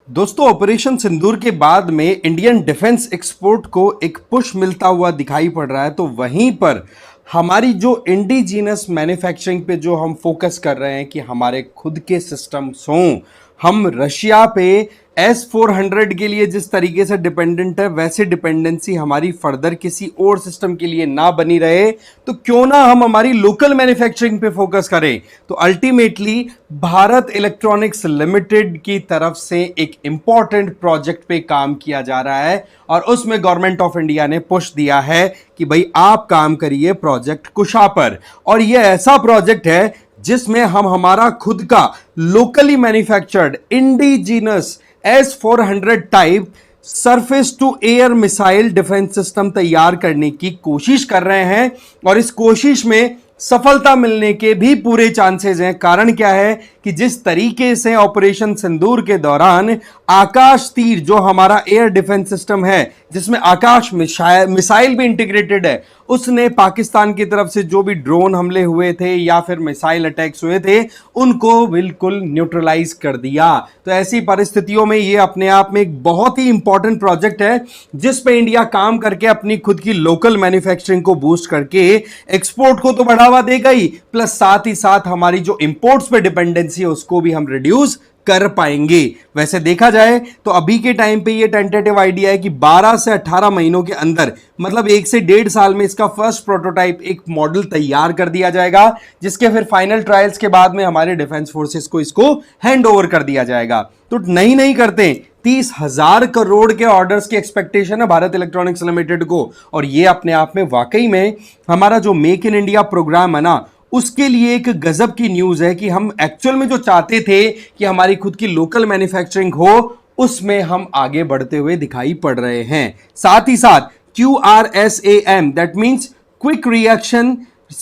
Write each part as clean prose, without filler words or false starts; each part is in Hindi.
दोस्तों, ऑपरेशन सिंदूर के बाद में इंडियन डिफेंस एक्सपोर्ट को एक पुश मिलता हुआ दिखाई पड़ रहा है। तो वहीं पर हमारी जो इंडिजीनस मैन्युफैक्चरिंग पे जो हम फोकस कर रहे हैं कि हमारे खुद के सिस्टम्स हों, हम रशिया पे S-400 के लिए जिस तरीके से डिपेंडेंट है वैसे डिपेंडेंसी हमारी फर्दर किसी और सिस्टम के लिए ना बनी रहे, तो क्यों ना हम हमारी लोकल मैन्युफैक्चरिंग पे फोकस करें। तो अल्टीमेटली भारत इलेक्ट्रॉनिक्स लिमिटेड की तरफ से एक इंपॉर्टेंट प्रोजेक्ट पे काम किया जा रहा है और उसमें गवर्नमेंट ऑफ इंडिया ने पुश दिया है कि भाई आप काम करिए प्रोजेक्ट कुशा पर। और यह ऐसा प्रोजेक्ट है जिसमें हम हमारा खुद का locally manufactured indigenous S-400 type surface to air missile defence system तैयार करने की कोशिश कर रहे हैं और इस कोशिश में सफलता मिलने के भी पूरे चांसेस हैं। कारण क्या है कि जिस तरीके से ऑपरेशन सिंदूर के दौरान आकाश तीर जो हमारा एयर डिफेंस सिस्टम है जिसमें आकाश मिसाइल भी इंटीग्रेटेड है, उसने पाकिस्तान की तरफ से जो भी ड्रोन हमले हुए थे या फिर मिसाइल अटैक्स हुए थे उनको बिल्कुल न्यूट्रलाइज कर दिया। तो ऐसी परिस्थितियों में ये अपने आप में एक बहुत ही इंपॉर्टेंट प्रोजेक्ट है जिस पे इंडिया काम करके अपनी खुद की लोकल मैन्युफैक्चरिंग को बूस्ट करके एक्सपोर्ट को तो बढ़ावा देगा ही, प्लस साथ ही साथ हमारी जो इंपोर्ट्स पे डिपेंडेंसी है उसको भी हम रिड्यूस कर पाएंगे। वैसे देखा जाए तो अभी के टाइम पे ये टेंटेटिव आइडिया है कि 12 से 18 महीनों के अंदर, मतलब 1 से 1.5 साल में इसका फर्स्ट प्रोटोटाइप एक मॉडल तैयार कर दिया जाएगा जिसके फिर फाइनल ट्रायल्स के बाद में हमारे डिफेंस फोर्सेस को इसको हैंड ओवर कर दिया जाएगा। तो नहीं करते 30,000 करोड़ के ऑर्डर्स की एक्सपेक्टेशन है भारत इलेक्ट्रॉनिक्स लिमिटेड को। और ये अपने आप में वाकई में हमारा जो मेक इन इंडिया प्रोग्राम है ना, उसके लिए एक गजब की न्यूज है कि हम एक्चुअल में जो चाहते थे कि हमारी खुद की लोकल मैन्युफैक्चरिंग हो उसमें हम आगे बढ़ते हुए दिखाई पड़ रहे हैं। साथ ही साथ QRSAM that means quick reaction,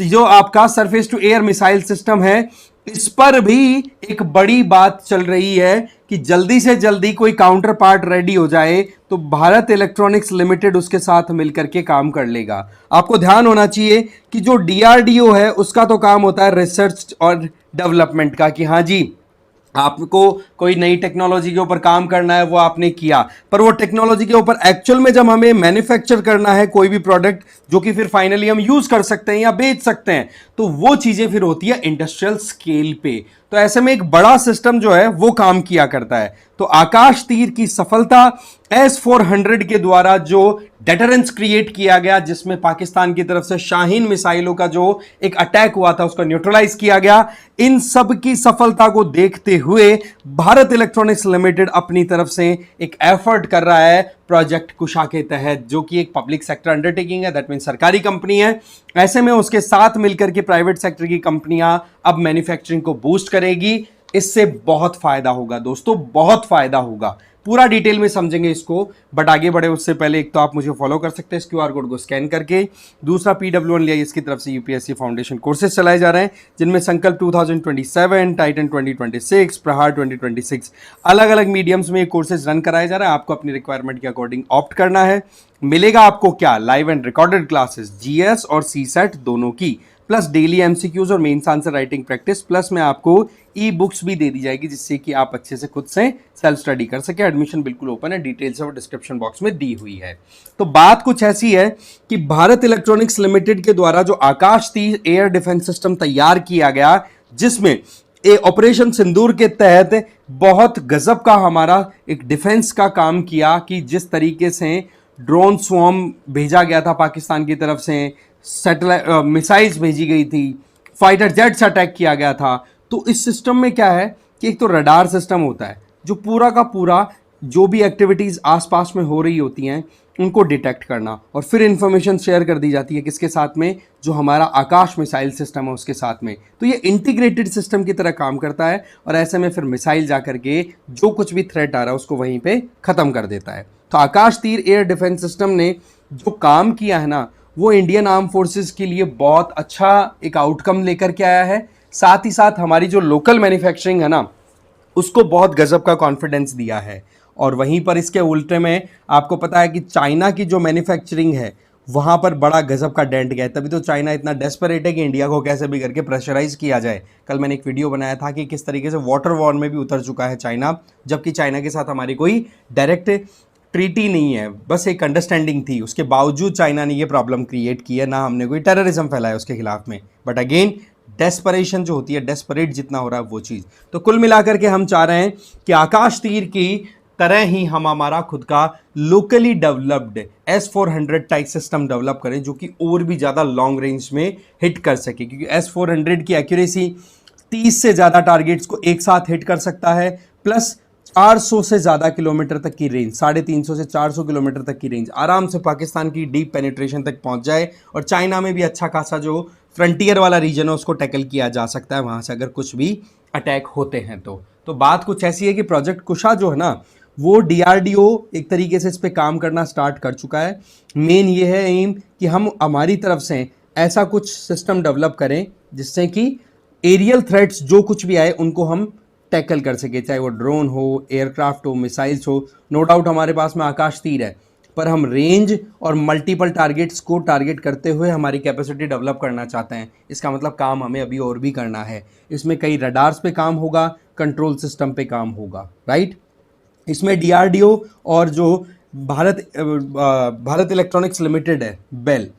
जो आपका surface to air missile system है, इस पर भी एक बड़ी बात चल रही है कि जल्दी से जल्दी कोई काउंटर पार्ट रेडी हो जाए तो भारत इलेक्ट्रॉनिक्स लिमिटेड उसके साथ मिलकर के काम कर लेगा। आपको ध्यान होना चाहिए कि जो DRDO है उसका तो काम होता है रिसर्च और डेवलपमेंट का, कि हाँ जी आपको कोई नई टेक्नोलॉजी के ऊपर काम करना है वो आपने किया, पर वो टेक्नोलॉजी के ऊपर एक्चुअल में जब हमें मैन्युफैक्चर करना है कोई भी प्रोडक्ट जो कि फिर फाइनली हम यूज कर सकते हैं या बेच सकते हैं, तो वो चीजें फिर होती है इंडस्ट्रियल स्केल पे। तो ऐसे में एक बड़ा सिस्टम जो है वो काम किया करता है। तो आकाश तीर की सफलता S-400 के द्वारा जो डेटरेंस क्रिएट किया गया, जिसमें पाकिस्तान की तरफ से शाहीन मिसाइलों का जो एक अटैक हुआ था उसको न्यूट्रलाइज किया गया, इन सब की सफलता को देखते हुए भारत इलेक्ट्रॉनिक्स लिमिटेड अपनी तरफ से एक एफर्ट कर रहा है प्रोजेक्ट कुशा के तहत, जो कि एक पब्लिक सेक्टर अंडरटेकिंग है, दैट मीन सरकारी कंपनी है। ऐसे में उसके साथ मिलकर के प्राइवेट सेक्टर की कंपनियां अब मैन्युफैक्चरिंग को बूस्ट करेगी। इससे बहुत फायदा होगा दोस्तों, बहुत फायदा होगा। पूरा डिटेल में समझेंगे इसको, बट आगे बढ़े उससे पहले एक तो आप मुझे फॉलो कर सकते हैं इस QR कोड को स्कैन करके। दूसरा PWN की तरफ से UPSC फाउंडेशन कोर्सेज चलाए जा रहे हैं जिनमें संकल्प 2027, टाइटन 2026, प्रहार 2026 अलग अलग मीडियम्स में कोर्सेज रन कराए जा रहे हैं। आपको अपनी रिक्वायरमेंट के अकॉर्डिंग ऑप्ट करना है। मिलेगा आपको क्या, live and recorded classes GS और CSET दोनों की, प्लस डेली MCQs और mains answer writing practice, plus में आपको ई-बुक्स भी दे दी जाएगी जिससे कि आप अच्छे से खुद से सेल्फ स्टडी कर सके। एडमिशन बिल्कुल ओपन है, डिटेल्स और डिस्क्रिप्शन बॉक्स में दी हुई है। तो बात कुछ ऐसी है कि भारत इलेक्ट्रॉनिक्स लिमिटेड के द्वारा जो आकाश तीर एयर डिफेंस सिस्टम तैयार किया गया, जिसमें ऑपरेशन सिंदूर के तहत बहुत गजब का हमारा एक डिफेंस का काम किया कि जिस तरीके से ड्रोन स्वॉर्म भेजा गया था पाकिस्तान की तरफ से, सैटेलाइट मिसाइल्स भेजी गई थी, फाइटर जेट्स अटैक किया गया था। तो इस सिस्टम में क्या है कि एक तो रडार सिस्टम होता है जो पूरा का पूरा जो भी एक्टिविटीज आसपास में हो रही होती हैं उनको डिटेक्ट करना, और फिर इंफॉर्मेशन शेयर कर दी जाती है किसके साथ में, जो हमारा आकाश मिसाइल सिस्टम है उसके साथ में। तो ये इंटीग्रेटेड सिस्टम की तरह काम करता है और ऐसे में फिर मिसाइल जाकर के जो कुछ भी थ्रेट आ रहा है उसको वहीं पे खत्म कर देता है। तो आकाश तीर एयर डिफेंस सिस्टम ने जो काम किया है ना, वो इंडियन आर्म फोर्सेस के लिए बहुत अच्छा एक आउटकम लेकर के आया है। साथ ही साथ हमारी जो लोकल मैन्युफैक्चरिंग है ना, उसको बहुत गजब का कॉन्फिडेंस दिया है। और वहीं पर इसके उल्टे में आपको पता है कि चाइना की जो मैन्युफैक्चरिंग है वहां पर बड़ा गजब का डेंट गया है। तभी तो चाइना इतना डेस्परेट है कि इंडिया को कैसे भी करके प्रेशराइज किया जाए। कल मैंने एक वीडियो बनाया था कि किस तरीके से वाटर वॉर में भी उतर चुका है चाइना, जबकि चाइना के साथ हमारी कोई डायरेक्ट ट्रीटी नहीं है, बस एक अंडरस्टैंडिंग थी। उसके बावजूद चाइना ने ये प्रॉब्लम क्रिएट की है, ना हमने कोई टेररिज्म फैलाया उसके खिलाफ में, बट अगेन डेस्परेशन जो होती है, डेस्परेट जितना हो रहा है वो चीज़। तो कुल मिलाकर के हम चाह रहे हैं कि आकाश तीर की तरह ही हम हमारा खुद का locally developed S-400 type system develop करें, जो कि और भी ज़्यादा लॉन्ग रेंज में हिट कर सके, क्योंकि S-400 की एक्यूरेसी 30 से ज़्यादा टारगेट्स को एक साथ हिट कर सकता है, प्लस 400 से ज़्यादा किलोमीटर तक की रेंज, 350 से 400 किलोमीटर तक की रेंज आराम से पाकिस्तान की डीप पेनिट्रेशन तक पहुंच जाए, और चाइना में भी अच्छा खासा जो फ्रंटियर वाला रीजन है उसको टैकल किया जा सकता है वहाँ से अगर कुछ भी अटैक होते हैं तो बात कुछ ऐसी है कि प्रोजेक्ट कुशा जो है ना, वो DRDO एक तरीके से इस पर काम करना स्टार्ट कर चुका है। मेन ये है एम कि हम हमारी तरफ से ऐसा कुछ सिस्टम डेवलप करें जिससे कि एरियल थ्रेट्स जो कुछ भी आए उनको हम टैकल कर सके, चाहे वो ड्रोन हो, एयरक्राफ्ट हो, मिसाइल्स हो। नो डाउट हमारे पास में आकाश तीर है, पर हम रेंज और मल्टीपल टारगेट्स को टारगेट करते हुए हमारी कैपेसिटी डेवलप करना चाहते हैं। इसका मतलब काम हमें अभी और भी करना है। इसमें कई रडार्स पे काम होगा, कंट्रोल सिस्टम पे काम होगा, राइट। इसमें DRDO और जो भारत इलेक्ट्रॉनिक्स लिमिटेड है, बेल,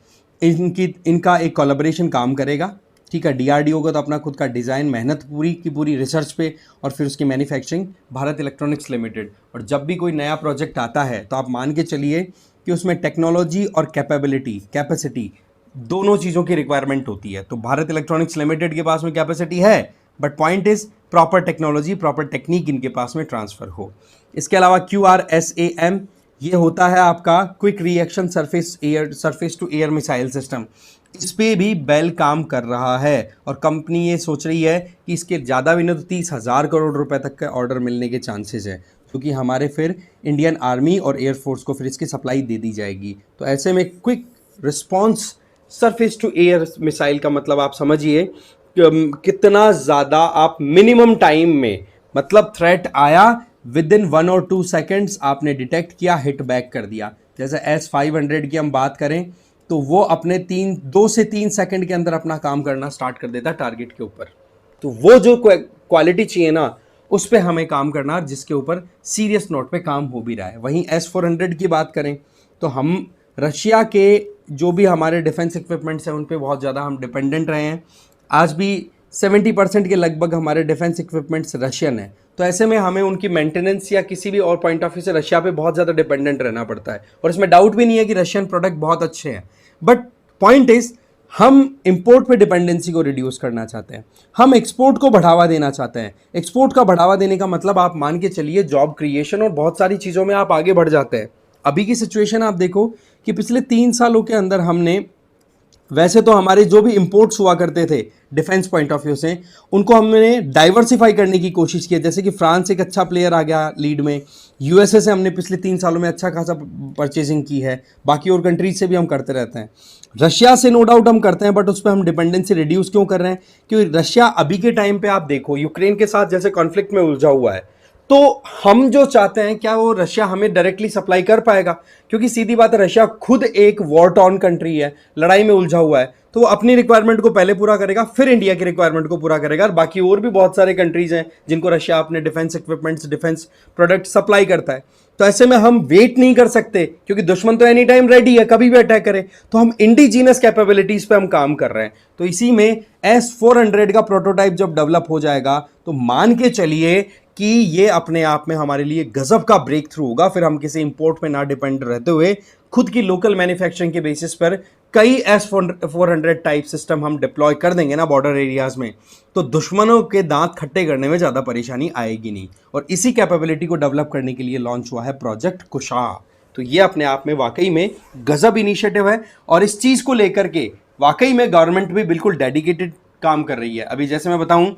इनका एक कोलैबोरेशन काम करेगा, ठीक है। DRDO को तो अपना खुद का डिज़ाइन, मेहनत पूरी की पूरी रिसर्च पे, और फिर उसकी मैन्युफैक्चरिंग भारत इलेक्ट्रॉनिक्स लिमिटेड। और जब भी कोई नया प्रोजेक्ट आता है तो आप मान के चलिए कि उसमें टेक्नोलॉजी और कैपेसिटी दोनों चीज़ों की रिक्वायरमेंट होती है। तो भारत इलेक्ट्रॉनिक्स लिमिटेड के पास में कैपेसिटी है, but point is proper technology, proper technique इनके पास में ट्रांसफ़र हो। इसके अलावा QRSAM, ये होता है आपका quick reaction surface to air missile system. इस पे भी बेल काम कर रहा है, और कंपनी ये सोच रही है कि इसके ज़्यादा भी नहीं तो 30,000 करोड़ रुपए तक का ऑर्डर मिलने के चांसेस है, क्योंकि हमारे फिर इंडियन आर्मी और एयरफोर्स को फिर इसकी सप्लाई दे दी जाएगी। तो ऐसे में quick response surface to air missile का मतलब आप समझिए कितना ज़्यादा आप मिनिमम टाइम में, मतलब थ्रेट आया विद इन 1 और 2 सेकेंड्स आपने डिटेक्ट किया, हिट बैक कर दिया। जैसे S-500 की हम बात करें तो वो अपने 2 से 3 सेकंड के अंदर अपना काम करना स्टार्ट कर देता टारगेट के ऊपर। तो वो जो क्वालिटी चाहिए ना, उस पर हमें काम करना, जिसके ऊपर सीरियस नोट पे काम हो भी रहा है। वहीं S-400 की बात करें तो हम रशिया के जो भी हमारे डिफेंस इक्विपमेंट्स हैं उन पे बहुत ज़्यादा हम डिपेंडेंट रहे हैं। आज भी 70% के लगभग हमारे डिफेंस इक्विपमेंट्स रशियन है। तो ऐसे में हमें उनकी मेंटेनेंस या किसी भी और पॉइंट ऑफ व्यू से रशिया पे बहुत ज़्यादा डिपेंडेंट रहना पड़ता है, और इसमें डाउट भी नहीं है कि रशियन प्रोडक्ट बहुत अच्छे हैं। बट पॉइंट इज, हम इंपोर्ट पे डिपेंडेंसी को रिड्यूस करना चाहते हैं, हम एक्सपोर्ट को बढ़ावा देना चाहते हैं। एक्सपोर्ट का बढ़ावा देने का मतलब आप मान के चलिए जॉब क्रिएशन और बहुत सारी चीज़ों में आप आगे बढ़ जाते हैं। अभी की सिचुएशन आप देखो कि पिछले 3 सालों के अंदर हमने, वैसे तो हमारे जो भी इंपोर्ट्स हुआ करते थे डिफेंस पॉइंट ऑफ व्यू से, उनको हमने डाइवर्सिफाई करने की कोशिश की है। जैसे कि फ्रांस एक अच्छा प्लेयर आ गया लीड में, USA से हमने पिछले 3 सालों में अच्छा खासा परचेजिंग की है, बाकी और कंट्रीज से भी हम करते रहते हैं। रशिया से नो डाउट हम करते हैं, बट उस पर हम डिपेंडेंसी रिड्यूस क्यों कर रहे हैं? क्योंकि रशिया अभी के टाइम पे आप देखो यूक्रेन के साथ जैसे कॉन्फ्लिक्ट में उलझा हुआ है, तो हम जो चाहते हैं क्या वो रशिया हमें डायरेक्टली सप्लाई कर पाएगा? क्योंकि सीधी बात है, रशिया खुद एक वॉर टॉर्न कंट्री है, लड़ाई में उलझा हुआ है। तो वो अपनी रिक्वायरमेंट को पहले पूरा करेगा, फिर इंडिया की रिक्वायरमेंट को पूरा करेगा। और बाकी और भी बहुत सारे कंट्रीज हैं जिनको रशिया अपने defence equipments, defence product supply करता है। तो ऐसे में हम वेट नहीं कर सकते, क्योंकि दुश्मन तो एनी टाइम रेडी है, कभी भी अटैक करे। तो हम इंडिजीनियस कैपेबिलिटीज पे हम काम कर रहे हैं। तो इसी में S-400 का प्रोटोटाइप जब डेवलप हो जाएगा तो मान के चलिए कि ये अपने आप में हमारे लिए गजब का ब्रेक थ्रू होगा। फिर हम किसी इंपोर्ट पे ना डिपेंड रहते हुए खुद की लोकल मैन्युफैक्चरिंग के बेसिस पर कई S-400 टाइप सिस्टम हम डिप्लॉय कर देंगे ना बॉर्डर एरियाज में, तो दुश्मनों के दांत खट्टे करने में ज़्यादा परेशानी आएगी नहीं। और इसी कैपेबिलिटी को डेवलप करने के लिए लॉन्च हुआ है प्रोजेक्ट कुशा। तो ये अपने आप में वाकई में गजब इनिशिएटिव है, और इस चीज़ को लेकर के वाकई में गवर्नमेंट भी बिल्कुल डेडिकेटेड काम कर रही है। अभी जैसे मैं बताऊं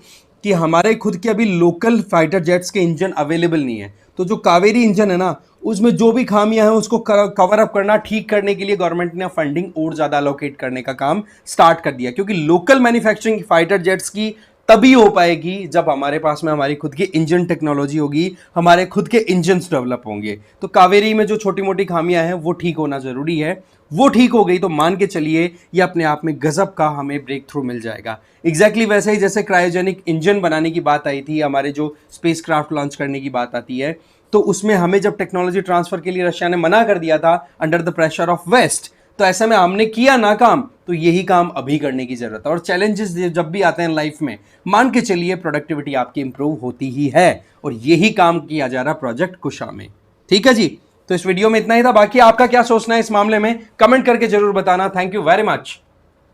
कि हमारे खुद के अभी लोकल फाइटर जेट्स के इंजन अवेलेबल नहीं है, तो जो कावेरी इंजन है ना, उसमें जो भी खामियां हैं उसको कवर अप करना, ठीक करने के लिए गवर्नमेंट ने फंडिंग और ज़्यादा अलोकेट करने का काम स्टार्ट कर दिया। क्योंकि लोकल मैन्युफैक्चरिंग फाइटर जेट्स की तभी हो पाएगी जब हमारे पास में हमारी खुद की इंजन टेक्नोलॉजी होगी, हमारे खुद के इंजन्स डेवलप होंगे। तो कावेरी में जो छोटी मोटी खामियां हैं वो ठीक होना जरूरी है। वो ठीक हो गई तो मान के चलिए ये अपने आप में गजब का हमें ब्रेक थ्रू मिल जाएगा। एग्जैक्टली वैसे ही जैसे क्रायोजेनिक इंजन बनाने की बात आई थी, हमारे जो स्पेस क्राफ्ट लॉन्च करने की बात आती है, तो उसमें हमें जब टेक्नोलॉजी ट्रांसफर के लिए रशिया ने मना कर दिया था under the pressure of West, तो ऐसे में हमने किया ना काम, तो यही काम अभी करने की जरूरत है। और चैलेंजेस जब भी आते हैं लाइफ में, मान के चलिए प्रोडक्टिविटी आपकी इंप्रूव होती ही है, और यही काम किया जा रहा प्रोजेक्ट कुशा में। ठीक है जी, तो इस वीडियो में इतना ही था। बाकी आपका क्या सोचना है इस मामले में, कमेंट करके जरूर बताना। Thank you very much.